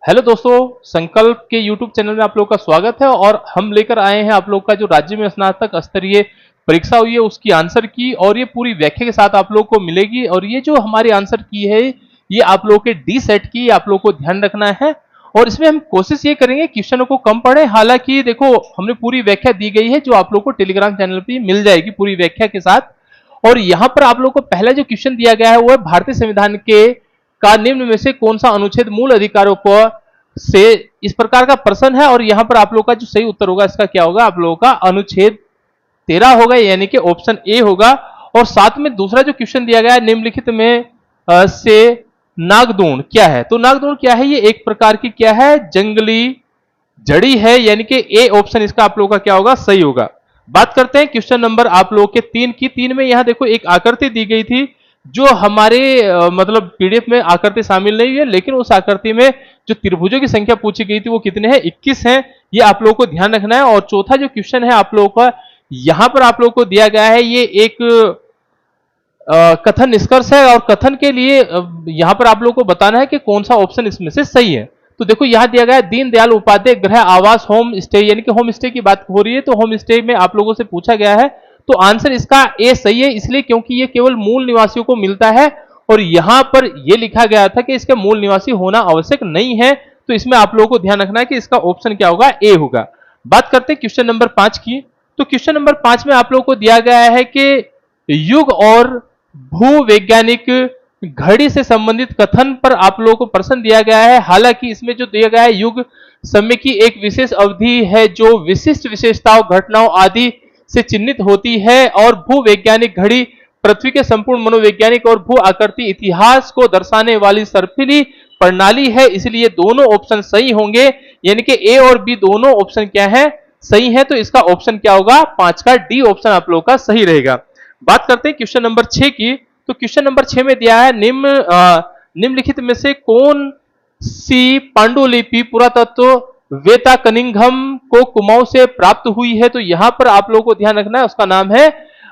Hello दोस्तों, संकल्प के यूट्यूब चैनल में आप लोग का स्वागत है। और हम लेकर आए हैं आप लोग का जो राज्य में स्नातक स्तरीय परीक्षा हुई है उसकी आंसर की, और ये पूरी व्याख्या के साथ आप लोग को मिलेगी। और ये जो हमारी आंसर की है ये आप लोग के डी सेट की, आप लोग को ध्यान रखना है। और इसमें हम कोशिश ये करेंगे क्वेश्चनों को कम पढ़े। हालांकि देखो, हमने पूरी व्याख्या दी गई है जो आप लोग को टेलीग्राम चैनल पर मिल जाएगी पूरी व्याख्या के साथ। और यहाँ पर आप लोग को पहला जो क्वेश्चन दिया गया है वो है भारतीय संविधान के का निम्न में से कौन सा अनुच्छेद मूल अधिकारों को से इस प्रकार का प्रश्न है। और यहां पर आप लोग का जो सही उत्तर होगा इसका क्या होगा, आप लोगों का अनुच्छेद 13 होगा, यानी कि ऑप्शन ए होगा। और साथ में दूसरा जो क्वेश्चन दिया गया है निम्नलिखित में से नागदूण क्या है। तो नागदूण क्या है, ये एक प्रकार की क्या है, जंगली जड़ी है, यानी कि ए ऑप्शन इसका आप लोगों का क्या होगा, सही होगा। बात करते हैं क्वेश्चन नंबर आप लोगों के 3 की। 3 में यहां देखो एक आकृति दी गई थी जो हमारे मतलब पीडीएफ में आकृति शामिल नहीं है, लेकिन उस आकृति में जो त्रिभुजों की संख्या पूछी गई थी वो कितने हैं, 21 हैं। ये आप लोगों को ध्यान रखना है। और चौथा जो क्वेश्चन है आप लोगों का यहां पर आप लोगों को दिया गया है, ये एक कथन निष्कर्ष है। और कथन के लिए यहां पर आप लोगों को बताना है कि कौन सा ऑप्शन इसमें से सही है। तो देखो यहां दिया गया है दीनदयाल उपाध्याय गृह आवास होम स्टे, यानी कि होम स्टे की बात हो रही है। तो होम स्टे में आप लोगों से पूछा गया है, तो आंसर इसका ए सही है, इसलिए क्योंकि ये केवल मूल निवासियों को मिलता है। और यहां पर यह लिखा गया था कि इसके मूल निवासी होना आवश्यक नहीं है। तो इसमें आप लोगों को ध्यान रखना है कि इसका ऑप्शन क्या होगा, ए होगा। बात करते हैं क्वेश्चन नंबर 5 की। तो क्वेश्चन नंबर 5 में आप लोगों को दिया गया है कि युग और भूवैज्ञानिक घड़ी से संबंधित कथन पर आप लोगों को प्रश्न दिया गया है। हालांकि इसमें जो दिया गया है युग समय की एक विशेष अवधि है जो विशिष्ट विशेषताओं, घटनाओं आदि से चिन्हित होती है। और भूवैज्ञानिक घड़ी पृथ्वी के संपूर्ण मनोवैज्ञानिक और भू आकृति इतिहास को दर्शाने वाली सर्पिली प्रणाली है, इसलिए दोनों ऑप्शन सही होंगे, यानी कि ए और बी दोनों ऑप्शन क्या है, सही है। तो इसका ऑप्शन क्या होगा, 5 का डी ऑप्शन आप लोगों का सही रहेगा। बात करते हैं क्वेश्चन नंबर 6 की। तो क्वेश्चन नंबर 6 में दिया है निम्नलिखित में से कौन सी पांडुलिपि पुरातत्व वेता कनिंघम को कुमाऊं से प्राप्त हुई है। तो यहां पर आप लोगों को ध्यान रखना है, उसका नाम है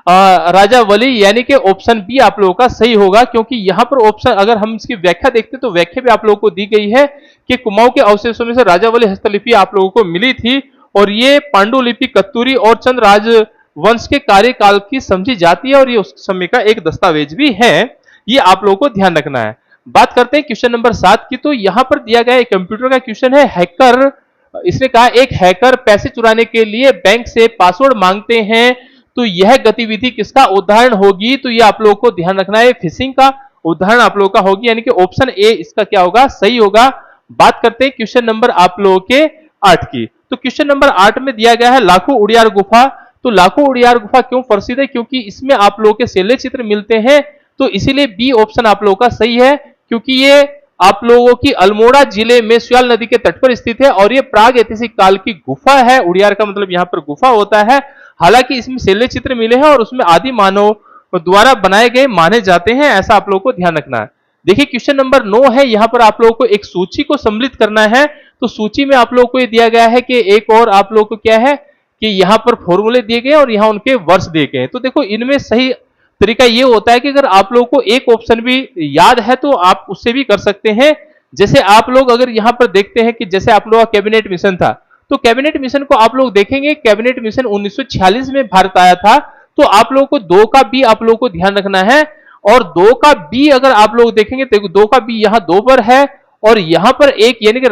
राजावली, यानी कि ऑप्शन बी आप लोगों का सही होगा। क्योंकि यहां पर ऑप्शन अगर हम इसकी व्याख्या देखते तो व्याख्या भी आप लोगों को दी गई है कि कुमाऊं के अवशेषों में से राजावली हस्तलिपि आप लोगों को मिली थी। और ये पांडुलिपि कत्तूरी और चंद राजवंश के कार्यकाल की समझी जाती है, और ये उस समय का एक दस्तावेज भी है। ये आप लोगों को ध्यान रखना है। बात करते हैं क्वेश्चन नंबर 7 की। तो यहां पर दिया गया एक कंप्यूटर का क्वेश्चन है, हैकर, इसने कहा एक हैकर पैसे चुराने के लिए बैंक से पासवर्ड मांगते हैं, तो यह गतिविधि किसका उदाहरण होगी। तो ये आप लोगों को ध्यान रखना है, फिशिंग का उदाहरण आप लोगों का होगी, यानी कि ऑप्शन ए इसका क्या होगा, सही होगा। बात करते हैं क्वेश्चन नंबर आप लोगों के 8 की। तो क्वेश्चन नंबर 8 में दिया गया है लाखों उड़ियार गुफा। तो लाखों उड़ियार गुफा क्यों प्रसिद्ध है, क्योंकि इसमें आप लोगों के शैल चित्र मिलते हैं। तो इसीलिए बी ऑप्शन आप लोगों का सही है, क्योंकि ये आप लोगों की अल्मोड़ा जिले में सुयाल नदी के तट पर स्थित है। और ये प्राग ऐतिहासिक काल की गुफा है। उड़ियार का मतलब यहां पर गुफा होता है। हालांकि इसमें शैल चित्र मिले हैं और उसमें आदि मानव द्वारा बनाए गए माने जाते हैं, ऐसा आप लोगों को ध्यान रखना है। देखिए क्वेश्चन नंबर 9 है, यहां पर आप लोगों को एक सूची को सम्मिलित करना है। तो सूची में आप लोगों को ये दिया गया है कि एक और आप लोगों को क्या है कि यहां पर फॉर्मूले दिए गए और यहां उनके वर्ष दिए गए हैं। तो देखो इनमें सही तरीका ये होता है कि अगर आप लोगों को एक ऑप्शन भी याद है तो आप उससे भी कर सकते हैं। जैसे आप लोग अगर यहां पर देखते हैं कि जैसे आप लोगों का कैबिनेट मिशन था, तो कैबिनेट मिशन को आप लोग देखेंगे, कैबिनेट मिशन 1946 में भारत आया था। तो आप लोगों को 2 का बी आप लोगों को ध्यान रखना है। और 2 का बी अगर आप लोग देखेंगे तो 2 का बी यहां 2 पर है, और यहां पर एक यानी कि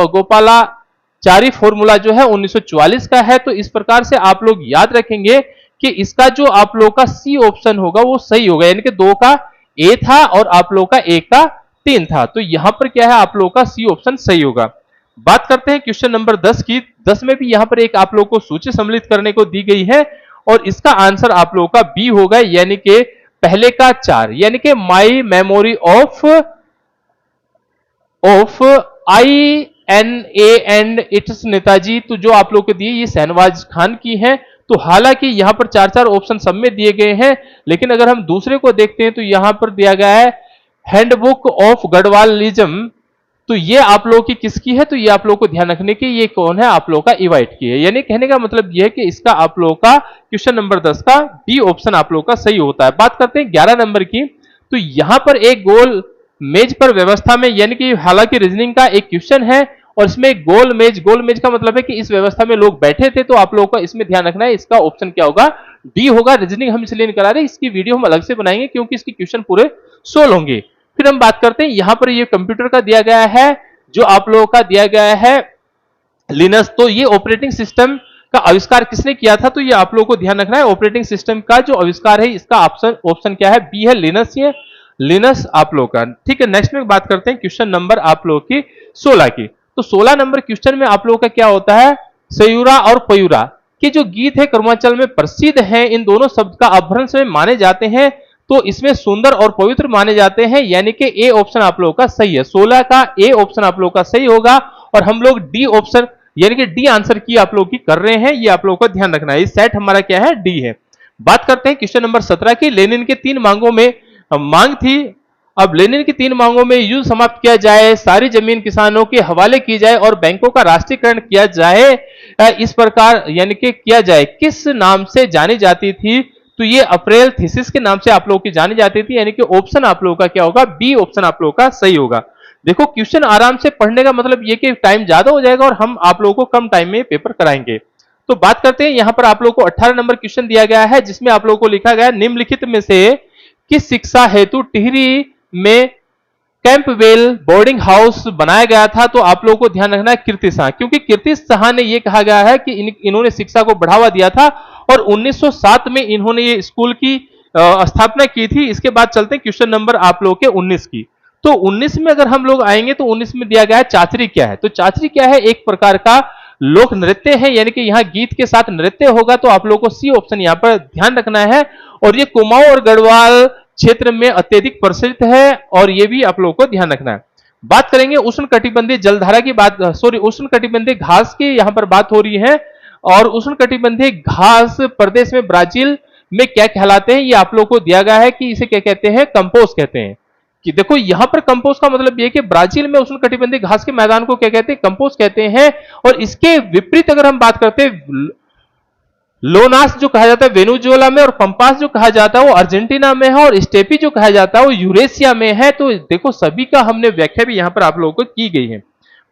गोपालाचारी फॉर्मूला जो है 1944 का है। तो इस प्रकार से आप लोग याद रखेंगे कि इसका जो आप लोग का सी ऑप्शन होगा वो सही होगा, यानी कि 2 का ए था और आप लोग का 1 का 3 था। तो यहां पर क्या है, आप लोग का सी ऑप्शन सही होगा। बात करते हैं क्वेश्चन नंबर 10 की। 10 में भी यहां पर एक आप लोग को सूची सम्मिलित करने को दी गई है, और इसका आंसर आप लोगों का बी होगा, यानी कि पहले का 4, यानी कि my memory of INA and it's Netaji. तो जो आप लोग को दिए ये शहनवाज खान की है। तो हालांकि यहां पर 4 ऑप्शन सब में दिए गए हैं, लेकिन अगर हम दूसरे को देखते हैं तो यहां पर दिया गया है हैंडबुक ऑफ गढ़वालिज्म। तो ये आप लोगों की किसकी है, तो ये आप लोगों को ध्यान रखने की ये कौन है, आप लोगों का इवाइट की है। यानी कहने का मतलब ये है कि इसका आप लोगों का क्वेश्चन नंबर 10 का बी ऑप्शन आप लोगों का सही होता है। बात करते हैं 11 नंबर की। तो यहां पर एक गोल मेज पर व्यवस्था में, यानी कि हालांकि रीजनिंग का एक क्वेश्चन है और इसमें गोल मेज का मतलब है कि इस व्यवस्था में लोग बैठे थे, तो आप लोगों को इसमें ध्यान रखना है, इसका ऑप्शन क्या होगा, डी होगा। रीजनिंग हम इसलिए नहीं करा रहे, इसकी वीडियो हम अलग से बनाएंगे क्योंकि इसके क्वेश्चन पूरे सोल्व होंगे। फिर हम बात करते हैं, यहां पर ये कंप्यूटर का दिया गया है, जो आप लोगों का दिया गया है लिनक्स। तो ये ऑपरेटिंग सिस्टम का आविष्कार किसने किया था, तो ये आप लोगों को ध्यान रखना है, ऑपरेटिंग सिस्टम का जो आविष्कार है इसका ऑप्शन क्या है, बी है, लिनक्स। ये लिनक्स आप लोग का, ठीक है। नेक्स्ट में बात करते हैं क्वेश्चन नंबर आप लोग की 16 की। तो 16 नंबर क्वेश्चन में आप लोगों का क्या होता है, सयूरा और पयूरा के जो गीत है कर्मांचल में प्रसिद्ध हैं, इन दोनों शब्द का अपभ्रंश में माने जाते हैं, तो इसमें सुंदर और पवित्र माने जाते हैं, यानी कि ए ऑप्शन आप लोगों का सही है। 16 का ए ऑप्शन आप लोगों का सही होगा और हम लोग डी ऑप्शन यानी कि डी आंसर की आप लोग की कर रहे हैं, ये आप लोगों को ध्यान रखना है। इस सेट हमारा क्या है, डी है। बात करते हैं क्वेश्चन नंबर 17 की। लेनिन के 3 मांगों में मांग थी, अब लेनिन की 3 मांगों में युद्ध समाप्त किया जाए, सारी जमीन किसानों के हवाले की जाए और बैंकों का राष्ट्रीयकरण किया जाए, इस प्रकार यानी कि किया जाए, किस नाम से जानी जाती थी, तो ये अप्रैल थीसिस के नाम से आप लोगों की जानी जाती थी, यानी कि ऑप्शन आप लोगों का क्या होगा, बी ऑप्शन आप लोगों का सही होगा। देखो क्वेश्चन आराम से पढ़ने का मतलब ये कि टाइम ज्यादा हो जाएगा और हम आप लोगों को कम टाइम में पेपर कराएंगे। तो बात करते हैं, यहां पर आप लोगों को 18 नंबर क्वेश्चन दिया गया है, जिसमें आप लोगों को लिखा गया है, निम्नलिखित में से किस शिक्षा हेतु टिहरी में कैंपवेल बोर्डिंग हाउस बनाया गया था, तो आप लोगों को ध्यान रखना है कीर्ति शाह, क्योंकि कीर्ति शाह ने यह कहा गया है कि इन्होंने शिक्षा को बढ़ावा दिया था और 1907 में इन्होंने ये स्कूल की स्थापना की थी। इसके बाद चलते हैं क्वेश्चन नंबर आप लोगों के 19 की। तो 19 में अगर हम लोग आएंगे तो 19 में दिया गया है चाचरी क्या है, तो चाचरी क्या है, एक प्रकार का लोक नृत्य है, यानी कि यहाँ गीत के साथ नृत्य होगा, तो आप लोगों को सी ऑप्शन यहाँ पर ध्यान रखना है। और ये कुमाऊं और गढ़वाल क्षेत्र में अत्यधिक प्रसिद्ध है और ये भी आप लोगों को ध्यान रखना है। बात करेंगे उष्ण कटिबंधीय जलधारा की बात, सॉरी उष्ण कटिबंधीय घास की यहाँ पर बात हो रही है, और उष्ण कटिबंधीय घास प्रदेश में ब्राजील में क्या कहलाते हैं, ये आप लोगों को दिया गया है कि इसे क्या कहते हैं, कंपोस्ट कहते हैं। कि देखो यहां पर कंपोस्ट का मतलब ये कि ब्राजील में उष्ण कटिबंधीय घास के मैदान को क्या कहते हैं, कंपोस्ट कहते हैं। और इसके विपरीत अगर हम बात करते हैं, लोनास जो कहा जाता है वेनेजुएला में, और पंपास जो कहा जाता है वो अर्जेंटीना में है, और स्टेपी जो कहा जाता है वो यूरेशिया में है। तो देखो सभी का हमने व्याख्या भी यहां पर आप लोगों को की गई है।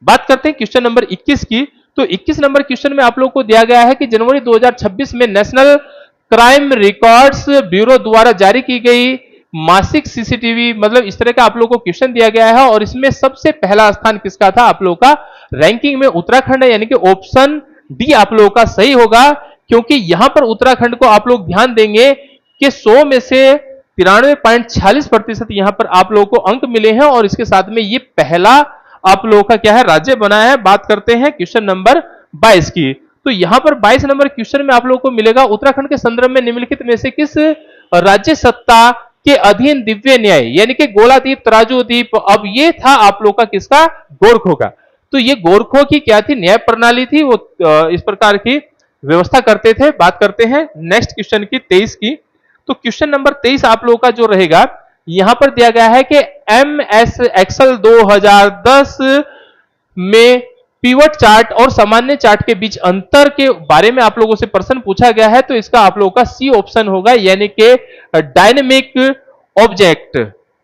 बात करते हैं क्वेश्चन नंबर 21 की। तो 21 नंबर क्वेश्चन में आप लोगों को दिया गया है कि जनवरी 2026 में नेशनल क्राइम रिकॉर्ड्स ब्यूरो द्वारा जारी की गई मासिक सीसीटीवी, मतलब इस तरह का आप लोगों को क्वेश्चन दिया गया है, और इसमें सबसे पहला स्थान किसका था, आप लोगों का रैंकिंग में उत्तराखंड है, यानी कि ऑप्शन डी आप लोगों का सही होगा। क्योंकि यहां पर उत्तराखंड को आप लोग ध्यान देंगे कि 100 में से 93.46% यहां पर आप लोगों को अंक मिले हैं, और इसके साथ में ये पहला आप लोगों का क्या है, राज्य बना है। बात करते हैं क्वेश्चन नंबर 22 की। तो यहां पर 22 नंबर क्वेश्चन में आप लोगों को मिलेगा, उत्तराखंड के संदर्भ में निम्नलिखित में से किस राज्य सत्ता के अधीन दिव्य न्याय, यानी कि गोलादीप तराजू द्वीप, अब ये था आप लोग का किसका, गोरखों का। तो ये गोरखों की क्या थी, न्याय प्रणाली थी, वो इस प्रकार की व्यवस्था करते थे। बात करते हैं नेक्स्ट क्वेश्चन की 23 की। तो क्वेश्चन नंबर 23 आप लोगों का जो रहेगा, यहां पर दिया गया है कि MS एक्सेल 2010 में पिवट चार्ट और सामान्य चार्ट के बीच अंतर के बारे में आप लोगों से प्रश्न पूछा गया है, तो इसका आप लोगों का सी ऑप्शन होगा, यानी कि डायनेमिक ऑब्जेक्ट।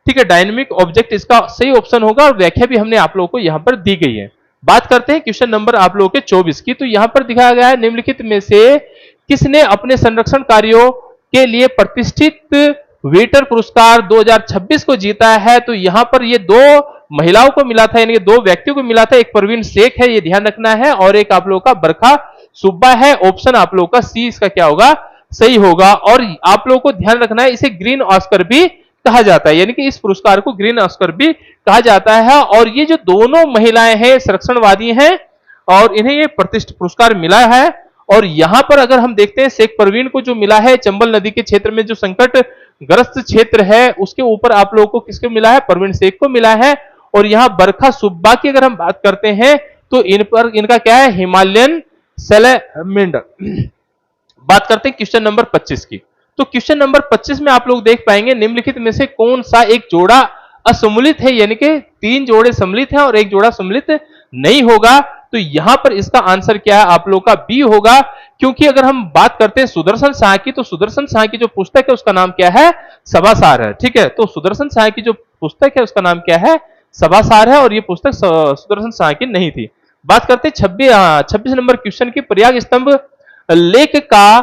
ठीक है, डायनेमिक ऑब्जेक्ट इसका सही ऑप्शन होगा, और व्याख्या भी हमने आप लोगों को यहां पर दी गई है। बात करते हैं क्वेश्चन नंबर आप लोगों के 24 की। तो यहां पर दिखाया गया है, निम्नलिखित में से किसने अपने संरक्षण कार्यों के लिए प्रतिष्ठित वेटर पुरस्कार 2026 को जीता है, तो यहां पर ये 2 महिलाओं को मिला था, यानी कि 2 व्यक्तियों को मिला था, एक परवीन शेख है, ये ध्यान रखना है, और एक आप लोगों का बरखा सुब्बा है। ऑप्शन आप लोगों का सी इसका क्या होगा, सही होगा। और आप लोगों को ध्यान रखना है, इसे ग्रीन ऑस्कर भी कहा जाता है, यानी कि इस पुरस्कार को ग्रीन ऑस्कर भी कहा जाता है। और ये जो दोनों महिलाएं हैं संरक्षणवादी हैं, और इन्हें ये प्रतिष्ठित पुरस्कार मिला है। और यहां पर अगर हम देखते हैं, शेख परवीन को जो मिला है चंबल नदी के क्षेत्र में जो संकट ग्रस्त क्षेत्र है, उसके ऊपर आप लोगों को किसको मिला है, परवीन शेख को मिला है। और यहां बरखा सुब्बा की अगर हम बात करते हैं, तो इन पर इनका क्या है, हिमालयन सैलेमेंडर। बात करते हैं क्वेश्चन नंबर 25 की। तो क्वेश्चन नंबर 25 में आप लोग देख पाएंगे, निम्नलिखित में से कौन सा एक जोड़ा असम्मिलित है, यानी कि 3 जोड़े सम्मिलित हैं और एक जोड़ा सम्मिलित नहीं होगा। तो यहां पर इसका आंसर क्या है, आप लोग का बी होगा। क्योंकि अगर हम बात करते हैं सुदर्शन शाह की, तो सुदर्शन शाह की जो पुस्तक है उसका नाम क्या है, सभासार है। ठीक है, तो सुदर्शन शाह की जो पुस्तक है उसका नाम क्या है, सभासार है, और ये पुस्तक सुदर्शन शाह की नहीं थी। बात करते हैं 26 नंबर क्वेश्चन की। प्रयाग स्तंभ लेख का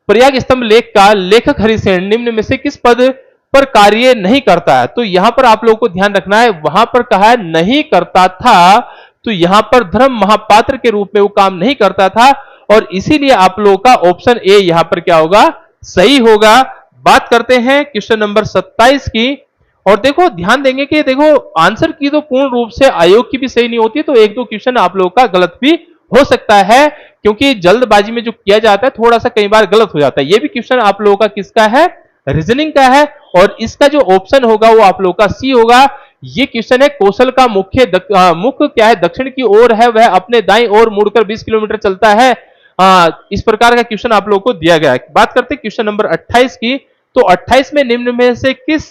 प्रयाग स्तंभ लेख का लेखक हरिसेन निम्न में से किस पद पर कार्य नहीं करता है? तो यहां पर आप लोगों को ध्यान रखना है, वहां पर कहा है नहीं करता था, तो यहां पर धर्म महापात्र के रूप में वो काम नहीं करता था, और इसीलिए आप लोगों का ऑप्शन ए यहां पर क्या होगा, सही होगा। बात करते हैं क्वेश्चन नंबर 27 की, और देखो ध्यान देंगे कि देखो आंसर की तो पूर्ण रूप से आयोग की भी सही नहीं होती, तो एक दो क्वेश्चन आप लोगों का गलत भी हो सकता है, क्योंकि जल्दबाजी में जो किया जाता है थोड़ा सा कई बार गलत हो जाता है। ये भी क्वेश्चन आप लोगों का किसका है, रीजनिंग का है, और इसका जो ऑप्शन होगा वो आप लोगों का सी होगा। ये क्वेश्चन है कौशल का मुख्य क्या है, दक्षिण की ओर है, वह अपने दाईं ओर मुड़कर 20 किलोमीटर चलता है। इस प्रकार का क्वेश्चन आप लोगों को दिया गया है। बात करते हैं क्वेश्चन नंबर 28 की, तो 28 में निम्न में से किस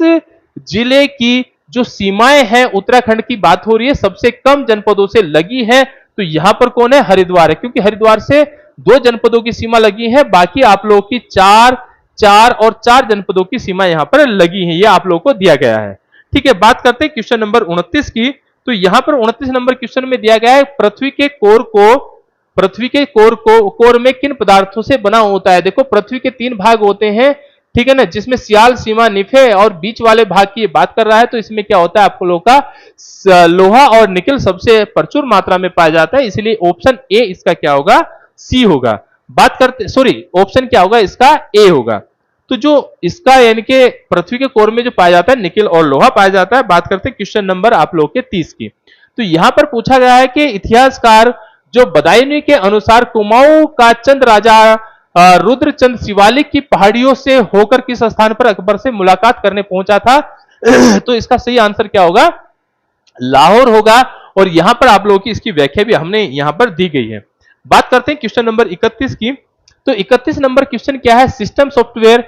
जिले की जो सीमाएं हैं उत्तराखंड की बात हो रही है, सबसे कम जनपदों से लगी है? तो यहां पर कौन है, हरिद्वार है, क्योंकि हरिद्वार से 2 जनपदों की सीमा लगी है, बाकी आप लोगों की 4 जनपदों की सीमा यहां पर लगी है, ये आप लोगों को दिया गया है। ठीक है, बात करते हैं क्वेश्चन नंबर 29 की, तो यहां पर 29 नंबर क्वेश्चन में दिया गया है पृथ्वी के कोर में किन पदार्थों से बना होता है? देखो पृथ्वी के 3 भाग होते हैं, ठीक है ना, जिसमें सियाल, सीमा, निफे और बीच वाले भाग की बात कर रहा है, तो इसमें क्या होता है आप लोगों का लोहा और निकल सबसे प्रचुर मात्रा में पाया जाता है, इसलिए ऑप्शन ए इसका क्या होगा, सी होगा। बात करते ऑप्शन क्या होगा इसका, ए होगा। तो जो इसका यानी कि पृथ्वी के कोर में जो पाया जाता है निकेल और लोहा पाया जाता है। बात करते हैं क्वेश्चन नंबर आप लोग के 30 की, तो यहां पर पूछा गया है कि इतिहासकार जो बदायूं के अनुसार कुमाऊं का चंद राजा रुद्रचंद शिवालिक की पहाड़ियों से होकर किस स्थान पर अकबर से मुलाकात करने पहुंचा था? तो इसका सही आंसर क्या होगा, लाहौर होगा, और यहां पर आप लोगों की इसकी व्याख्या भी हमने यहां पर दी गई है। बात करते हैं क्वेश्चन नंबर 31 की, तो 31 नंबर क्वेश्चन क्या है, सिस्टम सॉफ्टवेयर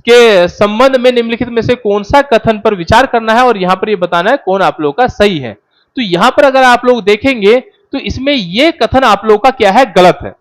के संबंध में निम्नलिखित में से कौन सा कथन पर विचार करना है, और यहां पर यह बताना है कौन आप लोगों का सही है। तो यहां पर अगर आप लोग देखेंगे तो इसमें यह कथन आप लोगों का क्या है, गलत है,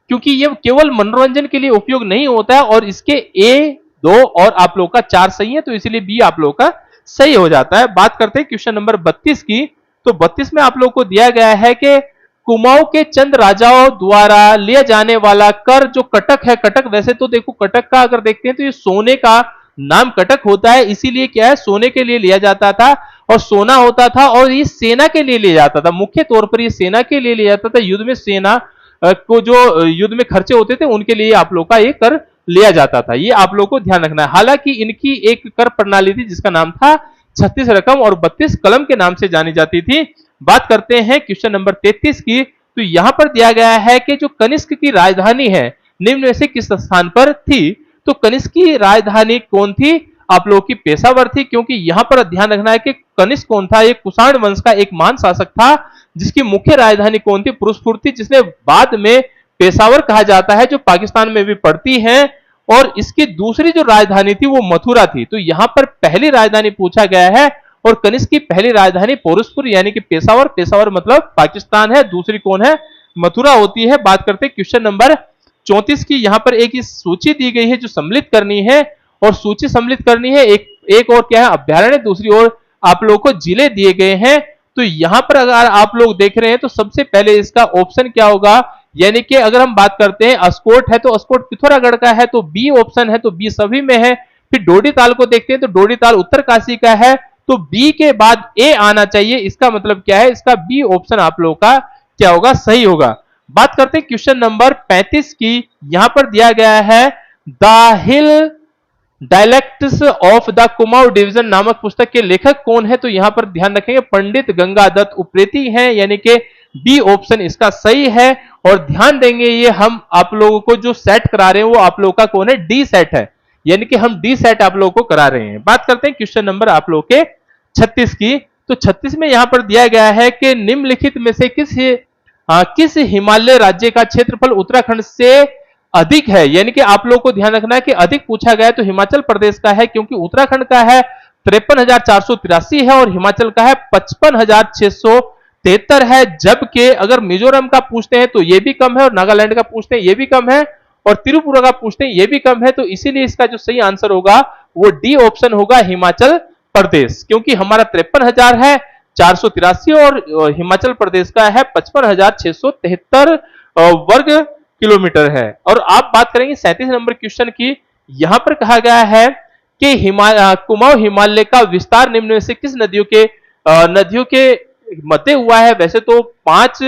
क्योंकि यह केवल मनोरंजन के लिए उपयोग नहीं होता है, और इसके ए 2 और आप लोगों का 4 सही है, तो इसलिए बी आप लोगों का सही हो जाता है। बात करते हैं क्वेश्चन नंबर 32 की, तो 32 में आप लोगों को दिया गया है कि कुमाऊं के चंद राजाओं द्वारा लिया जाने वाला कर जो कटक है, कटक वैसे तो देखो कटक का अगर देखते हैं तो ये सोने का नाम कटक होता है, इसीलिए क्या है सोने के लिए लिया जाता था और सोना होता था, और ये सेना के लिए लिया जाता था, मुख्य तौर पर ये सेना के लिए लिया जाता था। युद्ध में सेना को जो युद्ध में खर्चे होते थे उनके लिए आप लोग का ये कर लिया जाता था, ये आप लोग को ध्यान रखना है। हालांकि इनकी एक कर प्रणाली थी जिसका नाम था 36 रकम और 32 कलम के नाम से जानी जाती थी। बात करते हैं क्वेश्चन नंबर 33 की, तो यहां पर दिया गया है कि जो कनिष्क की राजधानी है निम्न में से किस स्थान पर थी? तो कनिष्क की राजधानी कौन थी? आप लोगों की पेशावर थी, क्योंकि यहां पर ध्यान रखना है कि कनिष्क कौन था, एक कुषाण वंश का एक महान शासक था जिसकी मुख्य राजधानी कौन थी, पुरुषपुर थी, जिसने बाद में पेशावर कहा जाता है, जो पाकिस्तान में भी पड़ती है, और इसकी दूसरी जो राजधानी थी वो मथुरा थी। तो यहां पर पहली राजधानी पूछा गया है, और कनिष्क की पहली राजधानी पोरसपुर यानी कि पेशावर, पेशावर मतलब पाकिस्तान है, दूसरी कौन है, मथुरा होती है। बात करते हैं क्वेश्चन नंबर 34 की, यहां पर एक सूची दी गई है जो सम्मिलित करनी है, और सूची सम्मिलित करनी है, एक और क्या है अभ्यारण्य, दूसरी ओर आप लोगों को जिले दिए गए हैं। तो यहां पर अगर आप लोग देख रहे हैं तो सबसे पहले इसका ऑप्शन क्या होगा, यानी कि अगर हम बात करते हैं अस्कोट है तो अस्कोट पिथौरागढ़ का है, तो बी ऑप्शन है, तो बी सभी में है। फिर डोडी ताल को देखते हैं तो डोडी ताल उत्तरकाशी का है, तो बी के बाद ए आना चाहिए, इसका मतलब क्या है, इसका बी ऑप्शन आप लोगों का क्या होगा, सही होगा। बात करते हैं क्वेश्चन नंबर 35 की, यहां पर दिया गया है the hill dialects of the Kumaon division नामक पुस्तक के लेखक कौन है? तो यहां पर ध्यान रखेंगे पंडित गंगादत्त उप्रेती हैं, यानी कि बी ऑप्शन इसका सही है। और ध्यान देंगे ये हम आप लोगों को जो सेट करा रहे हैं वो आप लोगों का कौन है, डी सेट है, यानी कि हम डी सेट आप लोगों को करा रहे हैं। बात करते हैं क्वेश्चन नंबर आप लोगों के 36 की, तो 36 में यहां पर दिया गया है कि निम्नलिखित में से किस हिमालय राज्य का क्षेत्रफल उत्तराखंड से अधिक है? यानी कि आप लोगों को ध्यान रखना है कि अधिक पूछा गया है तो हिमाचल प्रदेश का है, क्योंकि उत्तराखंड का है 53,483 है और हिमाचल का है 55,673 है, जबकि अगर मिजोरम का पूछते हैं तो ये भी कम है, और नागालैंड का पूछते हैं ये भी कम है, और त्रिपुरा का पूछते हैं ये भी कम है। तो इसीलिए इसका जो सही आंसर होगा वो डी ऑप्शन होगा हिमाचल प्रदेश, क्योंकि हमारा 53,000 है 483 और हिमाचल प्रदेश का है 55,673 वर्ग किलोमीटर है। और आप बात करेंगे 37 नंबर क्वेश्चन की, यहां पर कहा गया है कि कुमाऊं हिमालय का विस्तार निम्न में से किस नदियों के मध्य हुआ है। वैसे तो 5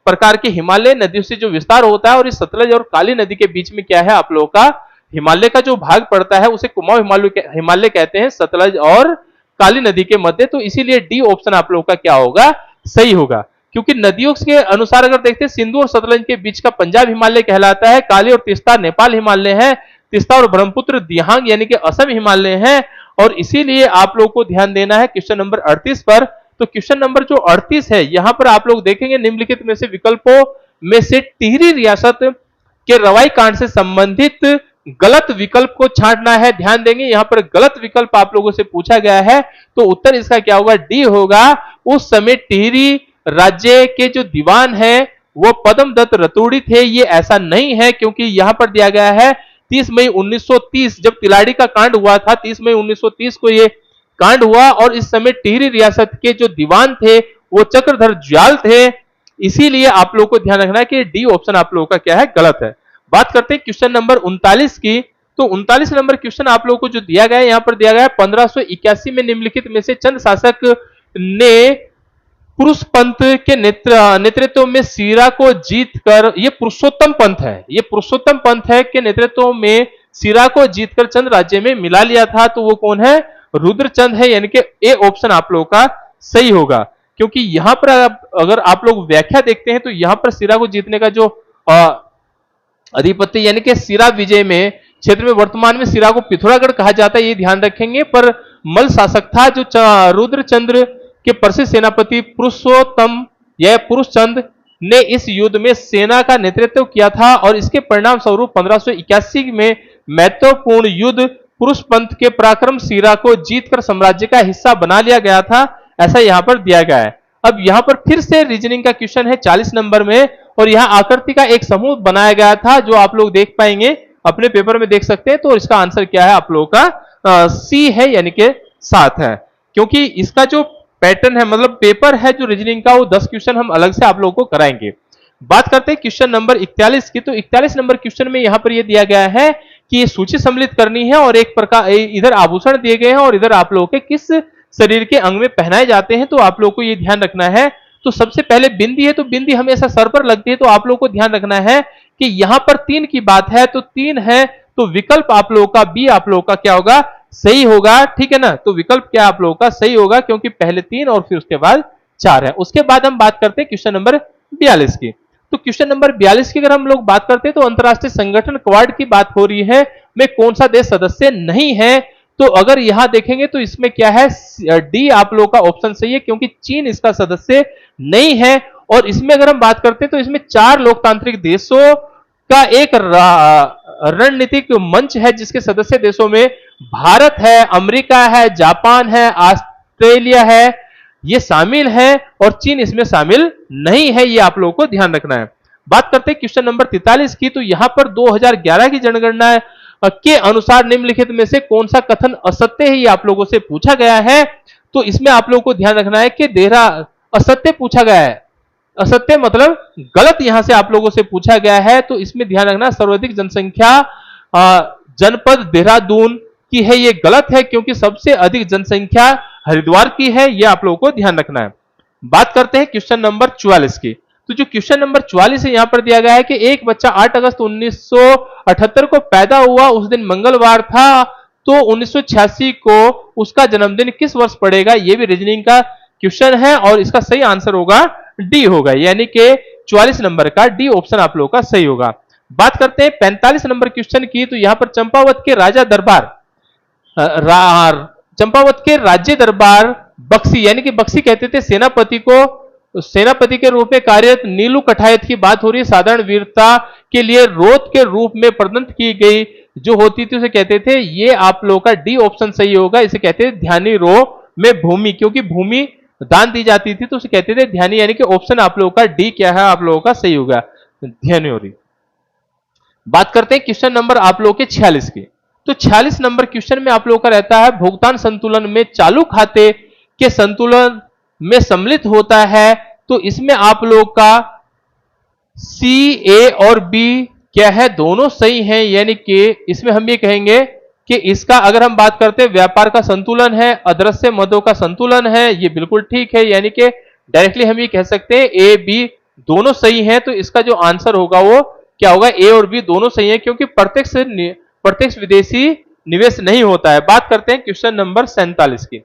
प्रकार के हिमालय नदियों से जो विस्तार होता है, और इस सतलज और काली नदी के बीच में क्या है आप लोगों का हिमालय का जो भाग पड़ता है उसे कुमाऊं हिमालय कहते हैं, सतलज और काली नदी के मध्य। तो इसीलिए डी ऑप्शन आप लोगों का क्या होगा, सही होगा। क्योंकि नदियों के अनुसार अगर देखते हैं सिंधु और सतलज के बीच का पंजाब हिमालय कहलाता है, काली और तीस्ता नेपाल हिमालय है, तीस्ता और ब्रह्मपुत्र दिहांग यानी कि असम हिमालय है। और इसीलिए आप लोगों को ध्यान देना है क्वेश्चन नंबर 38 पर। तो क्वेश्चन नंबर जो 38 है यहां पर आप लोग देखेंगे निम्नलिखित में से विकल्पों में से टिहरी रियासत के रवाई कांड से संबंधित गलत विकल्प को छांटना है। ध्यान देंगे यहां पर गलत विकल्प आप लोगों से पूछा गया है, तो उत्तर इसका क्या होगा, डी होगा। उस समय टिहरी राज्य के जो दीवान है वो पद्मदत्त रतूड़ी थे, ये ऐसा नहीं है, क्योंकि यहां पर दिया गया है 30 मई 1930 जब तिलाड़ी का कांड हुआ था, 30 मई 1930 को ये कांड हुआ, और इस समय टिहरी रियासत के जो दीवान थे वो चक्रधर जुयाल थे। इसीलिए आप लोगों को ध्यान रखना है कि डी ऑप्शन आप लोगों का क्या है, गलत है। बात करते हैं क्वेश्चन नंबर 39 की। तो 39 नंबर क्वेश्चन आप लोगों को जो दिया गया है यहां पर दिया गया है 1581 में निम्नलिखित में से चंद शासक ने पुरुष पंथ के नेतृत्व में सीरा को जीतकर, ये पुरुषोत्तम पंथ है, ये पुरुषोत्तम पंथ है के नेतृत्व में सीरा को जीतकर चंद राज्य में मिला लिया था। तो वो कौन है, रुद्रचंद है, यानी कि ए ऑप्शन आप लोगों का सही होगा। क्योंकि यहां पर अगर आप लोग व्याख्या देखते हैं तो यहां पर सीरा को जीतने का जो अधिपत्य यानी कि सीरा विजय में क्षेत्र में वर्तमान में सीरा को पिथौरागढ़ कहा जाता है, ये ध्यान रखेंगे। पर मल शासक था जो रुद्रचंद्र के प्रसिद्ध सेनापति पुरुषोत्तम या पुरुषचंद ने इस युद्ध में सेना का नेतृत्व किया था, और इसके परिणाम स्वरूप 1581 में महत्वपूर्ण युद्ध पुरुष पंथ के पराक्रम सीरा को जीतकर साम्राज्य का हिस्सा बना लिया गया था, ऐसा यहां पर दिया गया है। अब यहां पर फिर से रीजनिंग का क्वेश्चन है 40 नंबर में, और यहां आकृति का एक समूह बनाया गया था जो आप लोग देख पाएंगे, अपने पेपर में देख सकते हैं। तो इसका आंसर क्या है आप लोगों का, सी है, यानी कि 7 है। क्योंकि इसका जो पैटर्न है, मतलब पेपर है जो रीजनिंग का, वो 10 क्वेश्चन हम अलग से आप लोगों को कराएंगे। बात करते हैं क्वेश्चन नंबर 41 की। तो 41 नंबर क्वेश्चन में यहां पर यह दिया गया है कि ये सूची सम्मिलित करनी है, और एक प्रकार इधर आभूषण दिए गए हैं और इधर आप लोगों के किस शरीर के अंग में पहनाए जाते हैं, तो आप लोगों को ये ध्यान रखना है। तो सबसे पहले बिंदी है, तो बिंदी हमेशा सर पर लगती है, तो आप लोगों को ध्यान रखना है कि यहां पर 3 की बात है, तो 3 है, तो विकल्प आप लोगों का बी आप लोगों का क्या होगा, सही होगा, ठीक है ना। तो विकल्प क्या आप लोगों का सही होगा, क्योंकि पहले 3 और फिर उसके बाद 4 है। उसके बाद हम बात करते हैं क्वेश्चन नंबर 42 की। तो क्वेश्चन नंबर 42 की अगर हम लोग बात करते हैं तो अंतरराष्ट्रीय संगठन क्वाड की बात हो रही है, में कौन सा देश सदस्य नहीं है। तो अगर यहां देखेंगे तो इसमें क्या है, डी आप लोगों का ऑप्शन सही है, क्योंकि चीन इसका सदस्य नहीं है। और इसमें अगर हम बात करते हैं तो इसमें 4 लोकतांत्रिक देशों का एक रणनीतिक मंच है, जिसके सदस्य देशों में भारत है, अमेरिका है, जापान है, ऑस्ट्रेलिया है, ये शामिल है, और चीन इसमें शामिल नहीं है, ये आप लोगों को ध्यान रखना है। बात करते हैं क्वेश्चन नंबर 43 की। तो यहां पर 2011 की जनगणना के अनुसार निम्नलिखित में से कौन सा कथन असत्य है, ये आप लोगों से पूछा गया है। तो इसमें आप लोगों को ध्यान रखना है कि देहरा असत्य पूछा गया है, असत्य मतलब गलत यहां से आप लोगों से पूछा गया है। तो इसमें ध्यान रखना, सर्वाधिक जनसंख्या जनपद देहरादून की है, ये गलत है, क्योंकि सबसे अधिक जनसंख्या हरिद्वार की है, ये आप लोगों को ध्यान रखना है। बात करते हैं क्वेश्चन नंबर 44 की। तो जो क्वेश्चन नंबर 44 है यहां पर दिया गया है कि एक बच्चा 8 अगस्त 1978 को पैदा हुआ, उस दिन मंगलवार था, तो 1986 को उसका जन्मदिन किस वर्ष पड़ेगा, यह भी रीजनिंग का क्वेश्चन है, और इसका सही आंसर होगा डी होगा, यानी कि 44 नंबर का डी ऑप्शन आप लोगों का सही होगा। बात करते हैं 45 नंबर क्वेश्चन की। तो यहां पर चंपावत के राजा दरबार चंपावत के राज्य दरबार बक्सी, यानी कि बक्सी कहते थे सेनापति को, सेनापति के रूप में कार्यरत नीलू कठायत की बात हो रही है। साधारण वीरता के लिए रोत के रूप में प्रदत्त की गई जो होती थी उसे कहते थे, ये आप लोगों का डी ऑप्शन सही होगा, इसे कहते थे ध्यानी रो में भूमि, क्योंकि भूमि दान दी जाती थी तो उसे कहते थे ध्यानी, यानी कि ऑप्शन आप लोगों का डी क्या है, आप लोगों का सही होगा, ध्यानी। बात करते हैं क्वेश्चन नंबर आप लोगों के 46 की। तो तो 46 नंबर क्वेश्चन में आप लोगों का रहता है भुगतान संतुलन में चालू खाते के संतुलन में सम्मिलित होता है। तो इसमें आप लोग का सी, ए और बी क्या है, दोनों सही हैं। यानी कि इसमें हम ये कहेंगे कि इसका अगर हम बात करते हैं व्यापार का संतुलन है, अदृश्य मदों का संतुलन है, ये बिल्कुल ठीक है। यानी कि डायरेक्टली हम ये कह सकते हैं ए बी दोनों सही हैं। तो इसका जो आंसर होगा वो क्या होगा, ए और बी दोनों सही है, क्योंकि प्रत्यक्ष विदेशी निवेश नहीं होता है। बात करते हैं क्वेश्चन नंबर 47 की।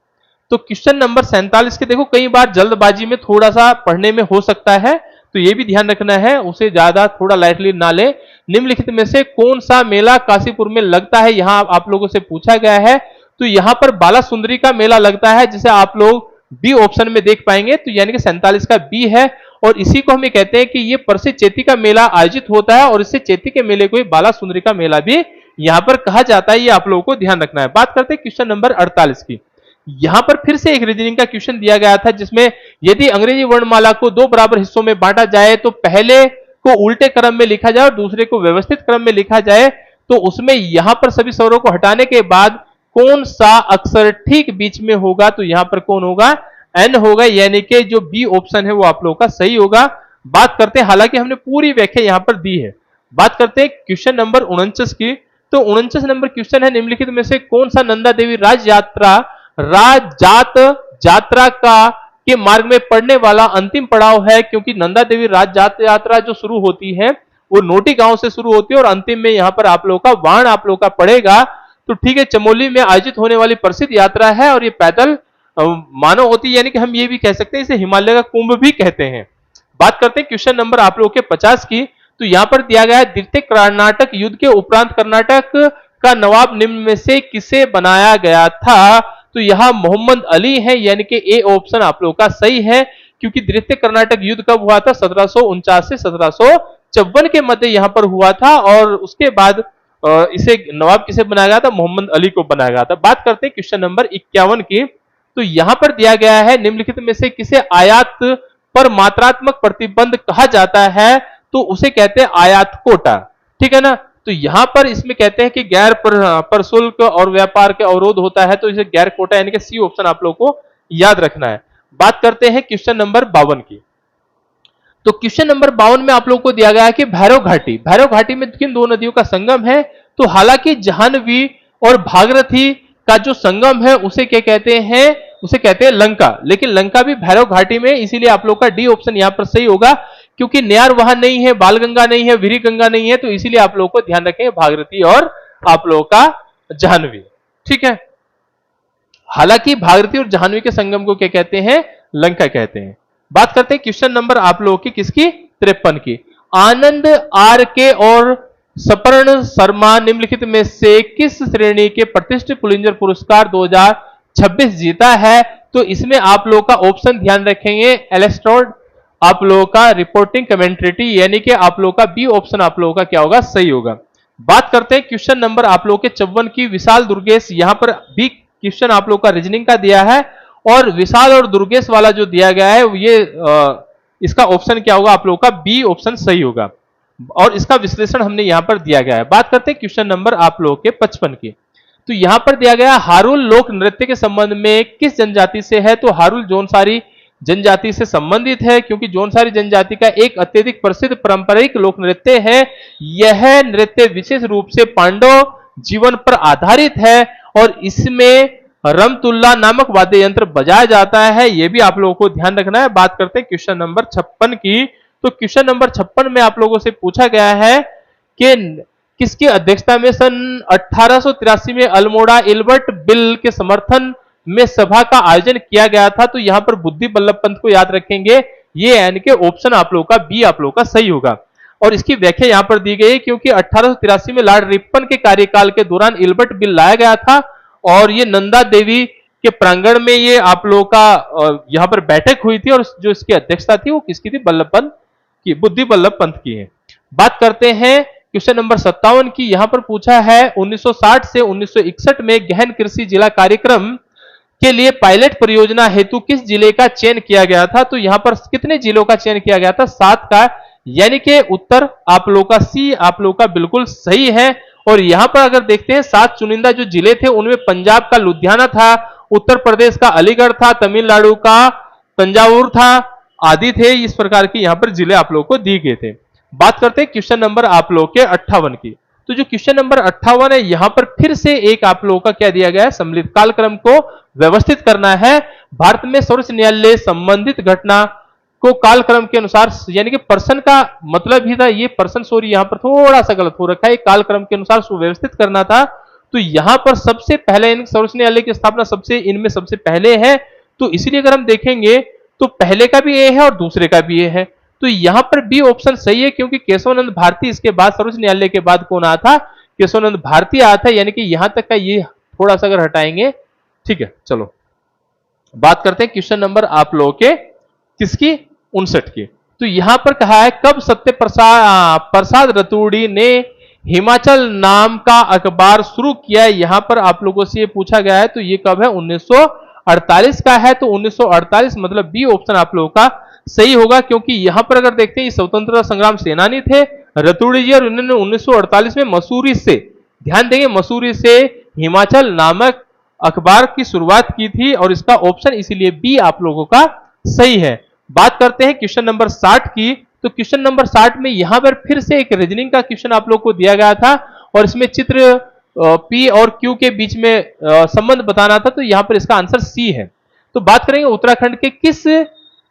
तो क्वेश्चन नंबर 47 के देखो कई बार जल्दबाजी में थोड़ा सा पढ़ने में हो सकता है, तो ये भी ध्यान रखना है, उसे ज्यादा थोड़ा लाइटली ना ले। निम्नलिखित में से कौन सा मेला काशीपुर में लगता है, यहां आप लोगों से पूछा गया है। तो यहां पर बाला सुंदरी का मेला लगता है, जिसे आप लोग बी ऑप्शन में देख पाएंगे। तो यानी कि 47 का बी है, और इसी को हम ये कहते हैं कि ये प्रसिद्ध चैती का मेला आयोजित होता है, और इससे चैती के मेले को बाला सुंदरी का मेला भी यहां पर कहा जाता है। ये आप लोगों को ध्यान रखना है। बात करते हैं क्वेश्चन नंबर 48 की। यहां पर फिर से एक रीजनिंग का क्वेश्चन दिया गया था, जिसमें यदि अंग्रेजी वर्णमाला को दो बराबर हिस्सों में बांटा जाए तो पहले को उल्टे क्रम में लिखा जाए और दूसरे को व्यवस्थित क्रम में लिखा जाए, तो उसमें यहां पर सभी स्वरों को हटाने के बाद कौन सा अक्षर ठीक बीच में होगा। तो यहां पर कौन होगा, एन होगा। यानी कि जो बी ऑप्शन है वो आप लोगों का सही होगा। बात करते हैं, हालांकि हमने पूरी व्याख्या यहां पर दी है। बात करते हैं क्वेश्चन नंबर 49 की। तो 49 नंबर क्वेश्चन है निम्नलिखित में से कौन सा नंदा देवी राज का के मार्ग में पड़ने वाला अंतिम पड़ाव है। क्योंकि नंदा देवी राज जात यात्रा जो शुरू होती है वो नोटी गांव से शुरू होती है, और अंतिम में यहां पर आप लोगों का वाण आप लोगों का पड़ेगा। तो ठीक है, चमोली में आयोजित होने वाली प्रसिद्ध यात्रा है, और ये पैदल मानव होती है। यानी कि हम ये भी कह सकते हैं इसे हिमालय का कुंभ भी कहते हैं। बात करते हैं क्वेश्चन नंबर आप लोगों के 50 की। तो यहां पर दिया गया है द्वितीय कर्नाटक युद्ध के उपरांत कर्नाटक का नवाब निम्न में से किसे बनाया गया था। तो यहां मोहम्मद अली है। यानी कि ए ऑप्शन आप लोगों का सही है, क्योंकि द्वितीय कर्नाटक युद्ध कब हुआ था, 1749 से 1754 के मध्य यहां पर हुआ था, और उसके बाद इसे नवाब किसे बनाया गया था, मोहम्मद अली को बनाया गया था। बात करते हैं क्वेश्चन नंबर 51 की। तो यहां पर दिया गया है निम्नलिखित में से किसे आयात पर मात्रात्मक प्रतिबंध कहा जाता है। तो उसे कहते हैं आयात कोटा, ठीक है ना। तो यहां पर इसमें कहते हैं कि गैर पर शुल्क और व्यापार के अवरोध होता है, तो इसे गैर कोटा यानी कि सी ऑप्शन आप लोगों को याद रखना है। बात करते हैं क्वेश्चन नंबर 52 की। तो क्वेश्चन नंबर 52 में आप लोगों को दिया गया है कि भैरव घाटी में किन दो नदियों का संगम है। तो हालांकि जाह्नवी और भागीरथी का जो संगम है उसे क्या कहते हैं, उसे कहते हैं लंका। लेकिन लंका भी भैरव घाटी में, इसीलिए आप लोग का डी ऑप्शन यहां पर सही होगा, क्योंकि न्यार वहां नहीं है, बालगंगा नहीं है, वीरी गंगा नहीं है। तो इसीलिए आप लोगों को ध्यान रखें भागीरथी और आप लोगों का जाह्नवी, ठीक है। हालांकि भागीरथी और जाह्नवी के संगम को क्या कहते हैं, लंका कहते हैं। बात करते हैं क्वेश्चन नंबर आप लोगों की किसकी, 53 की। आनंद आर के और सपर्ण शर्मा निम्नलिखित में से किस श्रेणी के प्रतिष्ठित पुलिंजर पुरस्कार 2026 जीता है। तो इसमें आप लोग का ऑप्शन ध्यान रखेंगे एलेस्ट्रोड, आप लोगों का रिपोर्टिंग कमेंट्रेटी, यानी कि आप लोगों का बी ऑप्शन आप लोगों का क्या होगा, सही होगा। बात करते हैं क्वेश्चन नंबर आप लोगों के 54 की। विशाल दुर्गेश, यहां पर बी क्वेश्चन आप लोग का रीजनिंग का दिया है, और विशाल और दुर्गेश वाला जो दिया गया है ये इसका ऑप्शन क्या होगा, आप लोगों का बी ऑप्शन सही होगा, और इसका विश्लेषण हमने यहां पर दिया गया है। बात करते हैं क्वेश्चन नंबर आप लोगों के 55 की। तो यहां पर दिया गया हारुल लोक नृत्य के संबंध में किस जनजाति से है। तो हारुल जौनसारी जनजाति से संबंधित है, क्योंकि जौनसारी जनजाति का एक अत्यधिक प्रसिद्ध पारंपरिक लोक नृत्य है। यह नृत्य विशेष रूप से पांडव जीवन पर आधारित है, और इसमें रमतुल्ला नामक वाद्य यंत्र बजाया जाता है। यह भी आप लोगों को ध्यान रखना है। बात करते हैं क्वेश्चन नंबर 56 की। तो क्वेश्चन नंबर 56 में आप लोगों से पूछा गया है कि किसकी अध्यक्षता में सन 1883 में अल्मोड़ा इल्बर्ट बिल के समर्थन में सभा का आयोजन किया गया था। तो यहां पर बुद्धि बल्लभ पंत को याद रखेंगे, ये यानी कि ऑप्शन आप लोगों का बी आप लोगों का सही होगा। और इसकी व्याख्या यहां पर दी गई, क्योंकि 1883 में लॉर्ड रिपन के कार्यकाल के दौरान इल्बर्ट बिल लाया गया था, और ये नंदा देवी के प्रांगण में ये आप लोगों का यहां पर बैठक हुई थी, और जो इसकी अध्यक्षता थी वो किसकी थी, बल्लभ पंत की, बुद्धि बल्लभ पंत की है। बात करते हैं क्वेश्चन नंबर 57 की। यहां पर पूछा है 1960 से 1961 में गहन कृषि जिला कार्यक्रम के लिए पायलट परियोजना हेतु किस जिले का चयन किया गया था। तो यहां पर कितने जिलों का चयन किया गया था, 7 का, यानी कि उत्तर आप लोगों का सी आप लोगों का बिल्कुल सही है। और यहां पर अगर देखते हैं 7 चुनिंदा जो जिले थे उनमें पंजाब का लुधियाना था, उत्तर प्रदेश का अलीगढ़ था, तमिलनाडु का तंजावुर था, आदि थे। इस प्रकार के यहां पर जिले आप लोगों को दिए गए थे। बात करते हैं क्वेश्चन नंबर आप लोगों के 58 की। तो जो क्वेश्चन नंबर 58 है, यहां पर फिर से एक आप लोगों का क्या दिया गया है, सम्मिलित कालक्रम को व्यवस्थित करना है। भारत में सर्वोच्च न्यायालय संबंधित घटना को कालक्रम के अनुसार, यानी कि पर्सन का मतलब ही था, ये पर्सन सॉरी यहां पर थोड़ा सा गलत हो रखा है, कालक्रम के अनुसार सुव्यवस्थित करना था। तो यहां पर सबसे पहले सर्वोच्च न्यायालय की स्थापना इनमें सबसे पहले है। तो इसलिए अगर हम देखेंगे तो पहले का भी ए है और दूसरे का भी ए है। तो यहां पर बी ऑप्शन सही है, क्योंकि केशवानंद भारती इसके बाद सर्वोच्च न्यायालय के बाद कौन आया था, केशवानंद भारती आया था। यानी कि यहां तक का ये थोड़ा सा अगर हटाएंगे, ठीक है। चलो बात करते हैं क्वेश्चन नंबर आप लोगों के किसकी, 59 की। तो यहां पर कहा है कब सत्य प्रसाद रतूड़ी ने हिमाचल नाम का अखबार शुरू किया है। यहां पर आप लोगों से ये पूछा गया है, तो ये कब है, 1948 का है। तो 1948 मतलब बी ऑप्शन आप लोगों का सही होगा, क्योंकि यहां पर अगर देखते हैं स्वतंत्रता संग्राम सेनानी थे रतूड़ी जी, और उन्होंने 1948 में मसूरी से, ध्यान देंगे, मसूरी से हिमाचल नामक अखबार की शुरुआत की थी, और इसका ऑप्शन इसीलिए बी आप लोगों का सही है। बात करते हैं क्वेश्चन नंबर 60 की। तो क्वेश्चन नंबर 60 में यहां पर फिर से एक रीजनिंग का क्वेश्चन आप लोग को दिया गया था, और इसमें चित्र पी और क्यू के बीच में संबंध बताना था। तो यहां पर इसका आंसर सी है। तो बात करेंगे उत्तराखंड के किस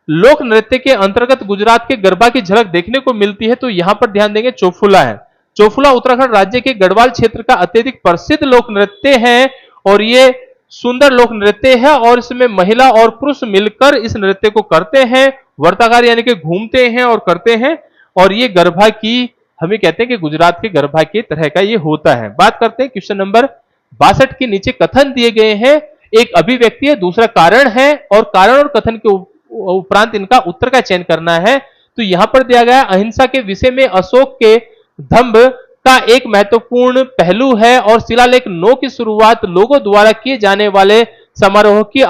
लोक नृत्य के अंतर्गत गुजरात के गरबा की झलक देखने को मिलती है। तो यहां पर ध्यान देंगे चौफुला है। चौफुला उत्तराखंड राज्य के गढ़वाल क्षेत्र का अत्यधिक प्रसिद्ध लोक नृत्य है, और ये सुंदर लोक नृत्य है, और इसमें महिला और पुरुष मिलकर इस नृत्य को करते हैं, वर्ताकार यानी कि घूमते हैं और करते हैं। और ये गरबा की, हमें कहते हैं कि गुजरात के गरबा की तरह का ये होता है। बात करते हैं क्वेश्चन नंबर 62 के नीचे कथन दिए गए हैं, एक अभिव्यक्ति है, दूसरा कारण है, और कारण और कथन के उपरांत इनका उत्तर का चयन करना है। तो यहां पर दिया गया अहिंसा के विषय में अशोक के धम्म का एक महत्वपूर्ण पहलू है, और शिलालेख 9 की शुरुआत लोगों द्वारा किए जाने वाले समारोह की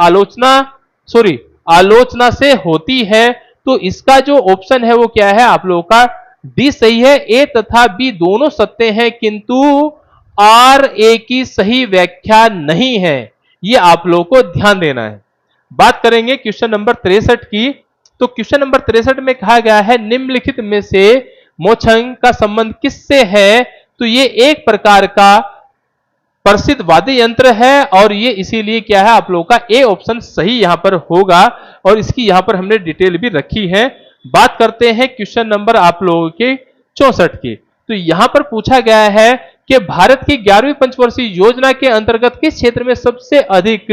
आलोचना से होती है। तो इसका जो ऑप्शन है वो क्या है आप लोगों का, डी सही है। ए तथा बी दोनों सत्य हैं, किंतु आर ए की सही व्याख्या नहीं है, ये आप लोगों को ध्यान देना है। बात करेंगे क्वेश्चन नंबर 63 की। तो क्वेश्चन नंबर 63 में कहा गया है निम्नलिखित में से मोक्षंग का संबंध किससे है। तो ये एक प्रकार का प्रसिद्ध वाद्य यंत्र है, और ये इसीलिए क्या है आप लोगों का ए ऑप्शन सही यहां पर होगा, और इसकी यहां पर हमने डिटेल भी रखी है। बात करते हैं क्वेश्चन नंबर आप लोगों के 64 की। तो यहां पर पूछा गया है कि भारत की 11वीं पंचवर्षीय योजना के अंतर्गत किस क्षेत्र में सबसे अधिक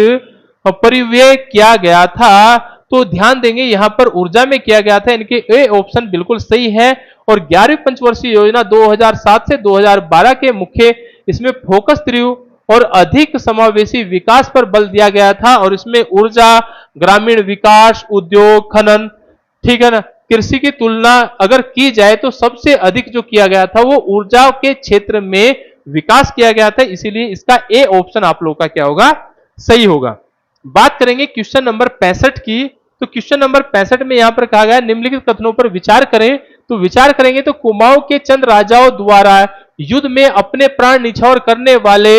परिव्यय किया गया था। तो ध्यान देंगे यहां पर ऊर्जा में किया गया था, इनके ए ऑप्शन बिल्कुल सही है। और 11वीं पंचवर्षीय योजना 2007 से 2012 के मुख्य इसमें फोकस तीव्र और अधिक समावेशी विकास पर बल दिया गया था, और इसमें ऊर्जा, ग्रामीण विकास, उद्योग, खनन, ठीक है ना, कृषि की तुलना अगर की जाए तो सबसे अधिक जो किया गया था वो ऊर्जा के क्षेत्र में विकास किया गया था, इसीलिए इसका ए ऑप्शन आप लोगों का क्या होगा, सही होगा। बात करेंगे क्वेश्चन नंबर 65 की। तो क्वेश्चन नंबर 65 में यहां पर कहा गया निम्नलिखित कथनों पर विचार करें। तो विचार करेंगे तो कुमाऊं के चंद राजाओं द्वारा युद्ध में अपने प्राण निछावर करने वाले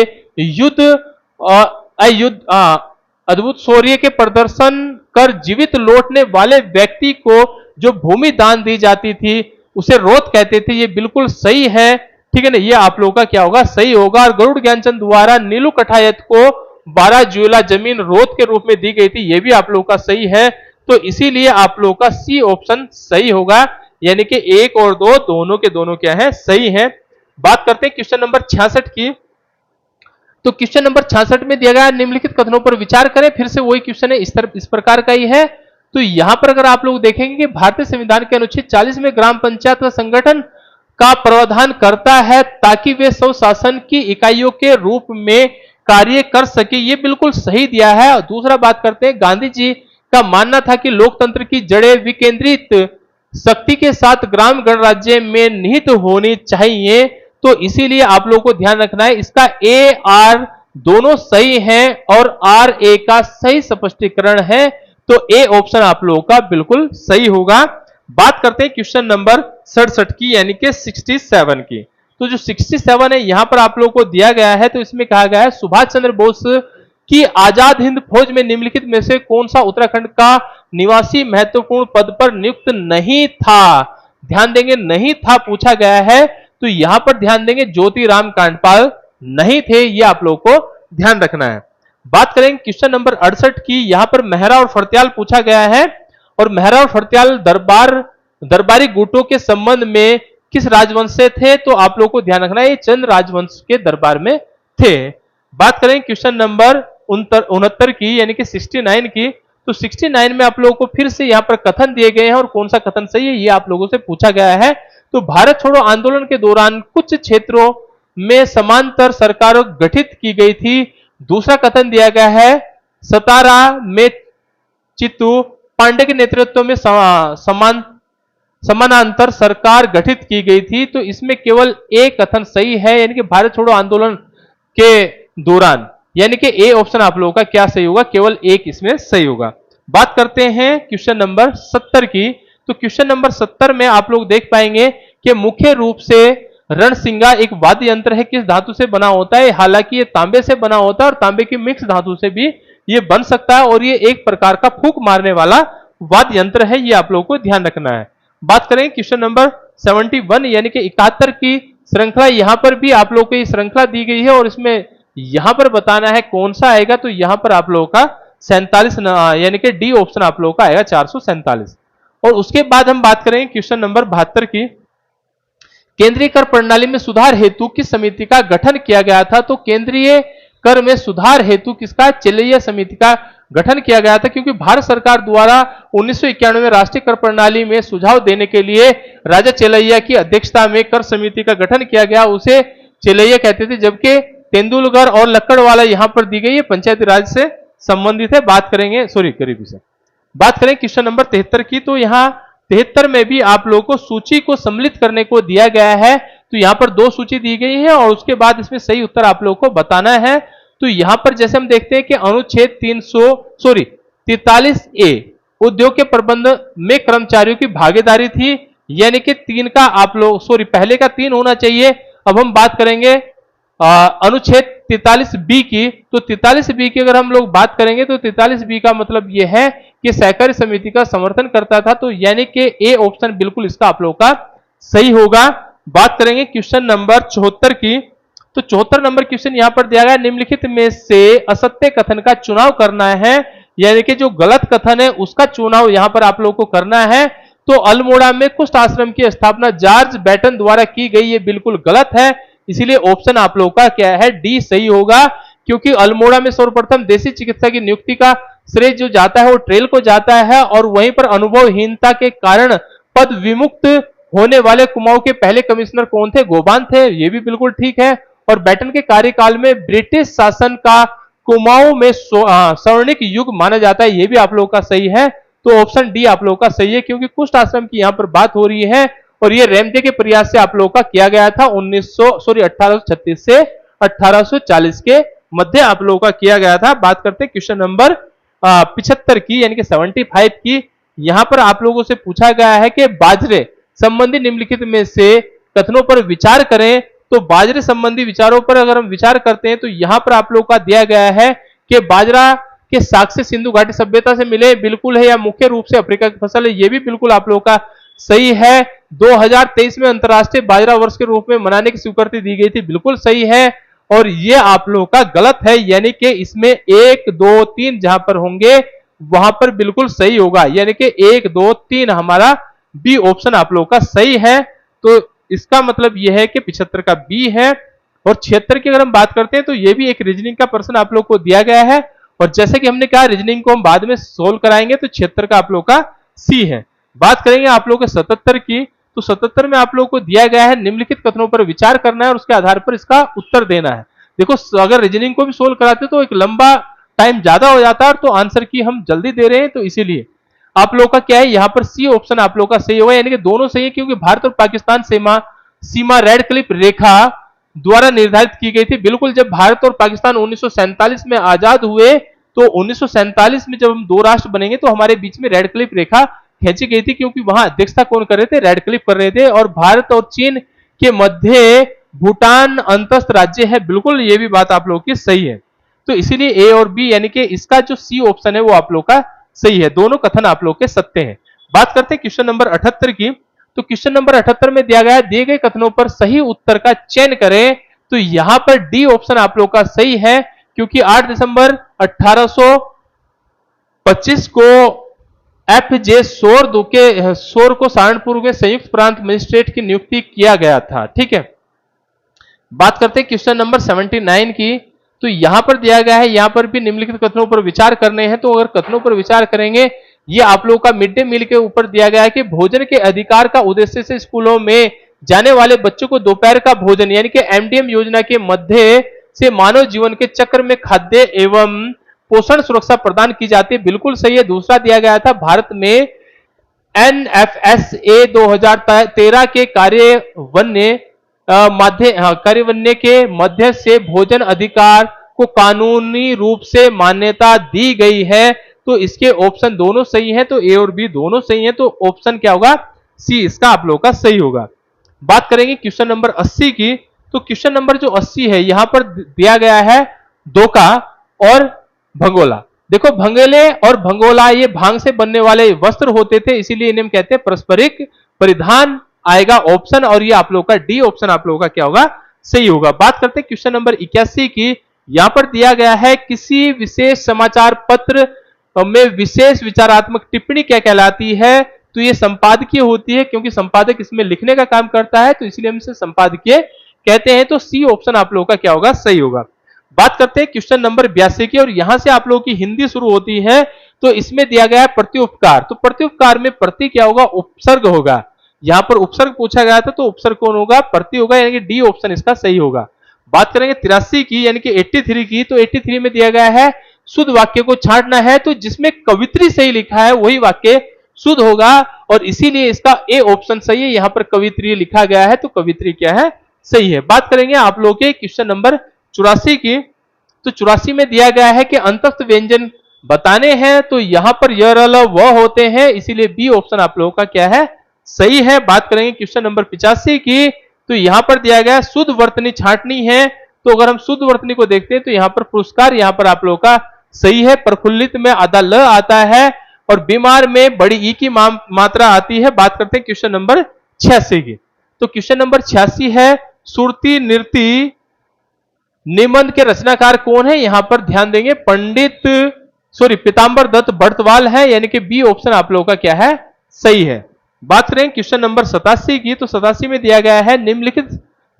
अद्भुत शौर्य के प्रदर्शन कर जीवित लौटने वाले व्यक्ति को जो भूमि दान दी जाती थी उसे रोत कहते थे, ये बिल्कुल सही है, ठीक है ना, ये आप लोगों का क्या होगा, सही होगा। और गरुड़ ज्ञानचंद द्वारा नीलू कठायत को 12 जुएला जमीन रोत के रूप में दी गई थी, ये भी आप लोगों का सही है। तो इसीलिए आप लोगों का सी ऑप्शन सही होगा, यानी कि 1 और 2 दोनों के दोनों क्या है, सही है। बात करते हैं क्वेश्चन नंबर 66 की। तो क्वेश्चन नंबर 66 में दिया गया निम्नलिखित कथनों पर विचार करें। फिर से वही क्वेश्चन है, इस प्रकार का ही है। तो यहां पर अगर आप लोग देखेंगे कि भारतीय संविधान के अनुच्छेद 40 में ग्राम पंचायत का संगठन का प्रावधान करता है ताकि वे स्वशासन की इकाइयों के रूप में कार्य कर सके, ये बिल्कुल सही दिया है। और दूसरा बात करते हैं, गांधी जी का मानना था कि लोकतंत्र की जड़ें विकेंद्रित शक्ति के साथ ग्राम गणराज्य में निहित होनी चाहिए। तो इसीलिए आप लोगों को ध्यान रखना है, इसका ए आर दोनों सही हैं, और आर ए का सही स्पष्टीकरण है। तो ए ऑप्शन आप लोगों का बिल्कुल सही होगा। बात करते हैं क्वेश्चन नंबर 67 की, यानी कि 67 की। तो जो 67 है यहां पर आप लोगों को दिया गया है, तो इसमें कहा गया है सुभाष चंद्र बोस की आजाद हिंद फौज में निम्नलिखित में से कौन सा उत्तराखंड का निवासी महत्वपूर्ण पद पर नियुक्त नहीं था। ध्यान देंगे, नहीं था पूछा गया है, तो यहां पर ध्यान देंगे ज्योतिराम कांडपाल नहीं थे, ये आप लोगों को ध्यान रखना है। बात करेंगे क्वेश्चन नंबर 68 की, यहां पर मेहरा और फर्त्याल पूछा गया है, और मेहरा और फर्त्याल दरबारी गुटों के संबंध में किस राजवंश से थे, तो आप लोगों को ध्यान रखना है ये चंद राजवंश के दरबार में थे। बात करें क्वेश्चन नंबर 69 की यानी कि 69 की, तो 69 में आप लोगों को फिर से यहां पर कथन दिए गए हैं और कौन सा कथन सही है ये आप लोगों से पूछा गया है। तो भारत छोड़ो आंदोलन के दौरान कुछ क्षेत्रों में समांतर सरकार गठित की गई थी। दूसरा कथन दिया गया है सतारा में चित्तू पांडे के नेतृत्व में समानांतर सरकार गठित की गई थी। तो इसमें केवल एक कथन सही है, यानी कि भारत छोड़ो आंदोलन के दौरान, यानी कि ए ऑप्शन आप लोगों का क्या सही होगा, केवल एक इसमें सही होगा। बात करते हैं क्वेश्चन नंबर 70 की, तो क्वेश्चन नंबर 70 में आप लोग देख पाएंगे कि मुख्य रूप से रणसिंगा एक वाद्य यंत्र है, किस धातु से बना होता है, हालांकि ये तांबे से बना होता है और तांबे की मिक्स धातु से भी ये बन सकता है, और ये एक प्रकार का फूंक मारने वाला वाद्य यंत्र है, ये आप लोगों को ध्यान रखना है। बात करें क्वेश्चन नंबर 71 यानी कि 71 की श्रृंखला, यहां पर भी आप लोगों को ये श्रृंखला दी गई है और इसमें यहां पर बताना है कौन सा आएगा, तो यहां पर आप लोगों का 47 यानी कि डी ऑप्शन आप लोगों का आएगा 447। और उसके बाद हम बात करेंगे क्वेश्चन नंबर 72 की, केंद्रीय कर प्रणाली में सुधार हेतु किस समिति का गठन किया गया था, तो केंद्रीय कर में सुधार हेतु किसका, चेलैया समिति का गठन किया गया था, क्योंकि भारत सरकार द्वारा 1991 में राष्ट्रीय कर प्रणाली में सुझाव देने के लिए राजा चेलैया की अध्यक्षता में कर समिति का गठन किया गया, उसे चेलैया कहते थे, जबकि तेंदुलकर और लक्कड़वाला यहां पर दी गई है पंचायती राज से संबंधित है। बात करेंगे गरीबी से। बात करें क्वेश्चन नंबर 73 की, तो यहां 73 में भी आप लोगों को सूची को सम्मिलित करने को दिया गया है, तो यहां पर 2 सूची दी गई है और उसके बाद इसमें सही उत्तर आप लोगों को बताना है। तो यहां पर जैसे हम देखते हैं कि अनुच्छेद 43A उद्योग के प्रबंध में कर्मचारियों की भागीदारी थी, यानी कि 3 का आप लोग पहले का 3 होना चाहिए। अब हम बात करेंगे अनुच्छेद 43B की, तो 43B की अगर हम लोग बात करेंगे तो 43B का मतलब यह है कि सहकारी समिति का समर्थन करता था, तो यानी कि ए ऑप्शन बिल्कुल इसका आप लोगों का सही होगा। बात करेंगे क्वेश्चन नंबर 74 की, तो 74 नंबर क्वेश्चन यहां पर दिया गया, निम्नलिखित में से असत्य कथन का चुनाव करना है, यानी कि जो गलत कथन है उसका चुनाव यहां पर आप लोगों को करना है। तो अल्मोड़ा में कुष्ठ आश्रम की स्थापना जॉर्ज बैटन द्वारा की गई, ये बिल्कुल गलत है, इसीलिए ऑप्शन आप लोगों का क्या है, डी सही होगा, क्योंकि अल्मोड़ा में सर्वप्रथम देसी चिकित्सा की नियुक्ति का श्रेय जो जाता है वो ट्रेल को जाता है, और वहीं पर अनुभवहीनता के कारण पद विमुक्त होने वाले कुमाऊं के पहले कमिश्नर कौन थे, गोबान थे, ये भी बिल्कुल ठीक है। और बैटन के कार्यकाल में ब्रिटिश शासन का कुमाऊं में स्वर्णिक युग माना जाता है, ये भी आप लोगों का सही है। तो ऑप्शन डी आप लोगों का सही है, क्योंकि कुष्ठ आश्रम की यहां पर बात हो रही है और ये रैमजे के प्रयास से आप लोगों का किया गया था 1836 से 1840 के मध्य आप लोगों का किया गया था। बात करते हैं क्वेश्चन नंबर 75 की यानी कि 75 की, यहां पर आप लोगों से पूछा गया है कि बाजरे संबंधी निम्नलिखित में से कथनों पर विचार करें। तो बाजरे संबंधी विचारों पर अगर हम विचार करते हैं तो यहां पर आप लोगों का दिया गया है कि बाजरा के साक्ष्य सिंधु घाटी सभ्यता से मिले, बिल्कुल है, या मुख्य रूप से अफ्रीका की फसल है, ये भी बिल्कुल आप लोगों का सही है। 2023 में अंतरराष्ट्रीय बाजरा वर्ष के रूप में मनाने की स्वीकृति दी गई थी, बिल्कुल सही है। और ये आप लोगों का गलत है, यानी कि इसमें 1 2 3 जहां पर होंगे वहां पर बिल्कुल सही होगा, यानी कि 1 2 3 हमारा बी ऑप्शन आप लोगों का सही है। तो इसका मतलब यह है कि 75 का बी है। और 76 की अगर हम बात करते हैं तो यह भी एक रीजनिंग का प्रश्न आप लोग को दिया गया है, और जैसे कि हमने कहा रीजनिंग को हम बाद में सोल्व कराएंगे, तो 76 का आप लोग का सी है। बात करेंगे आप लोग के 77 की, तो 77 में आप लोगों को दिया गया है निम्नलिखित कथनों पर विचार करना है और उसके आधार पर इसका उत्तर देना है। देखो अगर रीजनिंग को भी सोल्व कराते तो एक लंबा टाइम ज्यादा हो जाता है, तो आंसर की हम जल्दी दे रहे हैं, तो इसीलिए आप लोग का क्या है, यहां पर सी ऑप्शन आप लोग का सही होगा, यानी कि दोनों सही है, क्योंकि भारत और पाकिस्तान सीमा रेड क्लिफ रेखा द्वारा निर्धारित की गई थी। बिल्कुल, जब भारत और पाकिस्तान 1947 में आजाद हुए, तो 1947 में जब हम 2 राष्ट्र बनेंगे तो हमारे बीच में रेड क्लिफ रेखा खींची गई थी, क्योंकि वहां अध्यक्षता कौन कर रहे थे, रेड क्लिफ कर रहे थे। और भारत और चीन के मध्य भूटान अंतस्थ राज्य है, बिल्कुल ये भी बात आप लोगों की सही है। तो इसीलिए ए और बी यानी कि इसका जो सी ऑप्शन है वो आप लोग का सही है, दोनों कथन आप लोग के सत्य हैं। बात करते हैं क्वेश्चन नंबर 78 की। तो क्वेश्चन नंबर 78 में दिया गया है, दिए गए कथनों पर सही उत्तर का चयन करें। तो यहां पर डी ऑप्शन आप लोग का सही है, क्योंकि 8 दिसंबर 1825 को एफ जे शोर को सहारनपुर के संयुक्त प्रांत मजिस्ट्रेट की नियुक्ति किया गया था। ठीक है, बात करते हैं क्वेश्चन नंबर 79 की। तो यहां पर दिया गया है, यहां पर भी निम्नलिखित कथनों पर विचार करने हैं। तो अगर कथनों पर विचार करेंगे, ये आप लोगों का मिड डे मील के ऊपर दिया गया है कि भोजन के अधिकार का उद्देश्य से स्कूलों में जाने वाले बच्चों को दोपहर का भोजन यानी कि एमडीएम योजना के मध्य से मानव जीवन के चक्र में खाद्य एवं पोषण सुरक्षा प्रदान की जाती है, बिल्कुल सही है। दूसरा दिया गया था, भारत में एनएफएसए 2013 के कार्यान्वयन के मध्य से भोजन अधिकार को कानूनी रूप से मान्यता दी गई है। तो इसके ऑप्शन दोनों सही हैं, तो ए और बी दोनों सही हैं। तो ऑप्शन क्या होगा, सी इसका आप लोगों का सही होगा। बात करेंगे क्वेश्चन नंबर 80 की। तो क्वेश्चन नंबर जो 80 है, यहां पर दिया गया है दोका और भंगोला। देखो, भंगेले और भंगोला ये भांग से बनने वाले वस्त्र होते थे, इसीलिए इन्हें हम कहते हैं पारस्परिक परिधान आएगा ऑप्शन, और ये आप लोगों का डी ऑप्शन आप लोगों का क्या होगा, सही होगा। बात करते हैं क्वेश्चन नंबर 81 की। यहां पर दिया गया है, किसी विशेष समाचार पत्र में विशेष विचारात्मक टिप्पणी क्या कहलाती है। तो ये संपादकीय होती है, क्योंकि संपादक इसमें लिखने का काम करता है, तो इसलिए हम इसे संपादकीय कहते हैं। तो सी ऑप्शन आप लोगों का क्या होगा, सही होगा। बात करते हैं क्वेश्चन नंबर 82 की, और यहां से आप लोगों की हिंदी शुरू होती है। तो इसमें दिया गया है प्रत्युपकार। तो प्रत्युपकार में प्रति क्या होगा, उपसर्ग होगा। यहां पर उपसर्ग पूछा गया था, तो उपसर्ग कौन होगा, प्रति होगा, यानी कि डी ऑप्शन इसका सही होगा। बात करेंगे 83 की, यानी कि 83 की। तो 83 में दिया गया है, शुद्ध वाक्य को छांटना है। तो जिसमें कवित्री सही लिखा है वही वाक्य शुद्ध होगा, और इसीलिए इसका ए ऑप्शन सही है। यहां पर कवित्री लिखा गया है, तो कवित्री क्या है, सही है। बात करेंगे आप लोगों के क्वेश्चन नंबर 84 की। तो 84 में दिया गया है कि अंतस्थ व्यंजन बताने हैं। तो यहां पर य र ल व होते हैं, इसीलिए बी ऑप्शन आप लोगों का क्या है, सही है। बात करेंगे क्वेश्चन नंबर 85 की। तो यहां पर दिया गया है, शुद्ध वर्तनी छांटनी है। तो अगर हम शुद्ध वर्तनी को देखते हैं, तो यहां पर पुरस्कार यहां पर आप लोगों का सही है। प्रफुल्लित में आधा ल आता है, और बीमार में बड़ी ई की मात्रा आती है। बात करते हैं क्वेश्चन नंबर 86 की। तो क्वेश्चन नंबर 86 है, सुरती नृत्य निबंध के रचनाकार कौन है। यहां पर ध्यान देंगे, पीतांबर दत्त बर्तवाल है, यानी कि बी ऑप्शन आप लोगों का क्या है, सही है। बात करें क्वेश्चन नंबर 87 की। तो 87 में दिया गया है, निम्नलिखित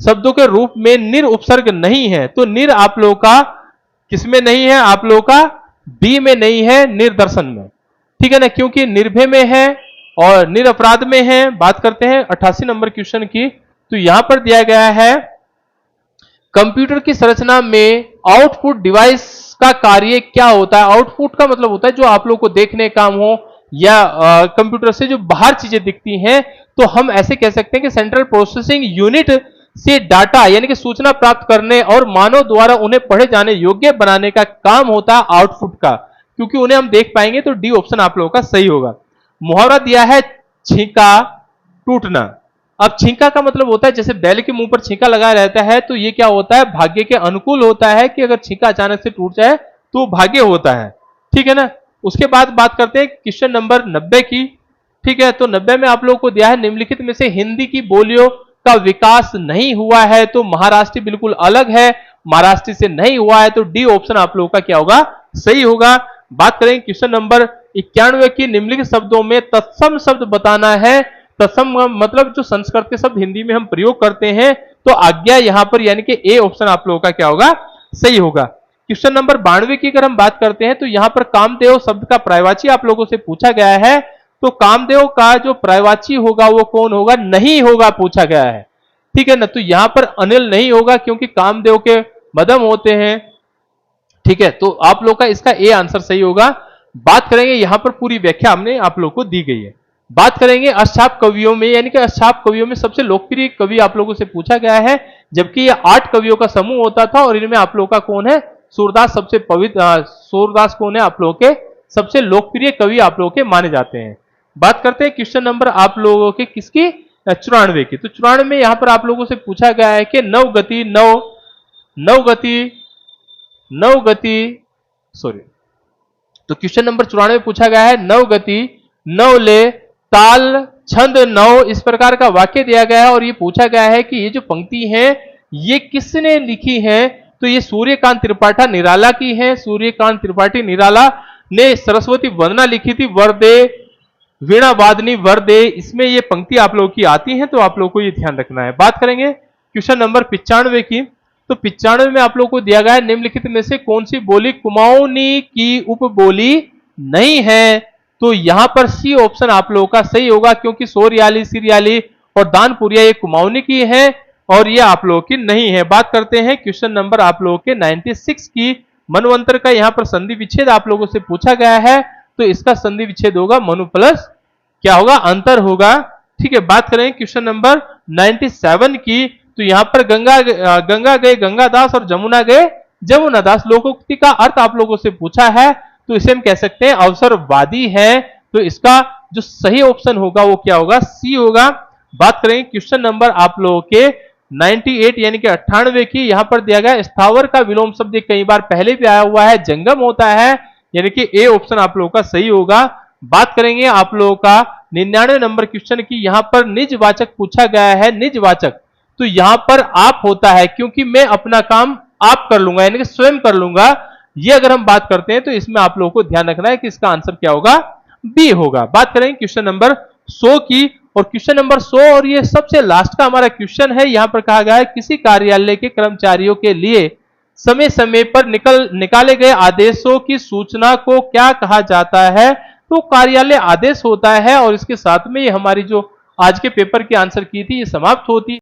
शब्दों के रूप में निर उपसर्ग नहीं है। तो निर आप लोगों का किसमें नहीं है, आप लोगों का बी में नहीं है, निर्दर्शन में। ठीक है ना, क्योंकि निर्भय में है और निरपराध में है। बात करते हैं 88 नंबर क्वेश्चन की। तो यहां पर दिया गया है, कंप्यूटर की संरचना में आउटपुट डिवाइस का कार्य क्या होता है। आउटपुट का मतलब होता है जो आप लोग को देखने काम हो, या कंप्यूटर से जो बाहर चीजें दिखती हैं। तो हम ऐसे कह सकते हैं कि सेंट्रल प्रोसेसिंग यूनिट से डाटा यानी कि सूचना प्राप्त करने और मानव द्वारा उन्हें पढ़े जाने योग्य बनाने का काम होता है आउटपुट का, क्योंकि उन्हें हम देख पाएंगे। तो डी ऑप्शन आप लोगों का सही होगा। मुहावरा दिया है, छींका टूटना। अब छींका का मतलब होता है, जैसे बैल के मुंह पर छींका लगाया रहता है, तो ये क्या होता है, भाग्य के अनुकूल होता है कि अगर छींका अचानक से टूट जाए तो भाग्य होता है। ठीक है ना। उसके बाद बात करते हैं क्वेश्चन नंबर 90 की। ठीक है, तो 90 में आप लोगों को दिया है, निम्नलिखित में से हिंदी की बोलियों का विकास नहीं हुआ है। तो महाराष्ट्र बिल्कुल अलग है, महाराष्ट्र से नहीं हुआ है। तो डी ऑप्शन आप लोगों का क्या होगा, सही होगा। बात करें क्वेश्चन नंबर 91 की। निम्नलिखित शब्दों में तत्सम शब्द बताना है। तत्सम मतलब जो संस्कृत के शब्द हिंदी में हम प्रयोग करते हैं। तो आज्ञा यहां पर यानी कि ए ऑप्शन आप लोगों का क्या होगा, सही होगा। क्वेश्चन नंबर 92 की अगर हम बात करते हैं, तो यहां पर कामदेव शब्द का पर्यायवाची आप लोगों से पूछा गया है। तो कामदेव का जो पर्यायवाची होगा वो कौन होगा, नहीं होगा, पूछा गया है। ठीक है ना। तो यहां पर अनिल नहीं होगा, क्योंकि कामदेव के मदम होते हैं। ठीक है, तो आप लोग का इसका ए आंसर सही होगा। बात करेंगे, यहां पर पूरी व्याख्या हमने आप लोग को दी गई है। बात करेंगे अष्टछाप कवियों में, यानी कि अष्टछाप कवियों में सबसे लोकप्रिय कवि आप लोगों से पूछा गया है, जबकि ये 8 कवियों का समूह होता था, और इनमें आप लोग का कौन है, सूरदास सबसे पवित्र, सूरदास कौन है आप लोगों के सबसे लोकप्रिय कवि आप लोगों के माने जाते हैं। बात करते हैं क्वेश्चन नंबर आप लोगों के किसकी, 94 की। तो 94 में यहां पर आप लोगों से पूछा गया है कि नवगति सॉरी, तो क्वेश्चन नंबर 94 पूछा गया है नवगति, नवले, ताल, छंद, नव, इस प्रकार का वाक्य दिया गया है और ये पूछा गया है कि ये जो पंक्ति है ये किसने लिखी है। तो ये सूर्यकांत त्रिपाठी निराला की है। सूर्यकांत त्रिपाठी निराला ने सरस्वती वंदना लिखी थी, वरदे वीणा वादनी वरदे, इसमें ये पंक्ति आप लोगों की आती है, तो आप लोगों को ये ध्यान रखना है। बात करेंगे क्वेश्चन नंबर 95 की। तो 95 में आप लोगों को दिया गया है निम्नलिखित में से कौन सी बोली कुमाऊनी की उपबोली नहीं है। तो यहां पर सी ऑप्शन आप लोगों का सही होगा, क्योंकि सोरियाली, सिरियाली और दानपुरिया ये कुमाऊनी की है और ये आप लोगों की नहीं है। बात करते हैं क्वेश्चन नंबर आप लोगों के 96 की। मनवंतर का यहां पर संधि विच्छेद आप लोगों से पूछा गया है, तो इसका संधि विच्छेद होगा मनु प्लस क्या होगा, अंतर होगा। ठीक है, बात करें क्वेश्चन नंबर 97 की। तो यहां पर गंगा गए गंगादास और जमुना गए जमुनादास, लोकोक्ति का अर्थ आप लोगों से पूछा है, तो इसे हम कह सकते हैं अवसरवादी है। तो इसका जो सही ऑप्शन होगा वो क्या होगा, सी होगा। बात करें क्वेश्चन नंबर आप लोगों के 98 यानी कि 98 की। यहां पर दिया गया स्थावर का विलोम शब्द कई बार पहले भी आया हुआ है, जंगम होता है, यानी कि ए ऑप्शन आप लोगों का सही होगा। बात करेंगे आप लोगों का 99 नंबर क्वेश्चन की। यहां पर निजवाचक पूछा गया है, निजवाचक, तो यहां पर आप होता है, क्योंकि मैं अपना काम आप कर लूंगा, यानी कि स्वयं कर लूंगा। ये अगर हम बात करते हैं तो इसमें आप लोगों को ध्यान रखना है कि इसका आंसर क्या होगा, बी होगा। बात करें क्वेश्चन नंबर 100 की। और क्वेश्चन नंबर 100 और ये सबसे लास्ट का हमारा क्वेश्चन है। यहां पर कहा गया है किसी कार्यालय के कर्मचारियों के लिए समय समय पर निकाले गए आदेशों की सूचना को क्या कहा जाता है। तो कार्यालय आदेश होता है और इसके साथ में ये हमारी जो आज के पेपर की आंसर की थी ये समाप्त होती।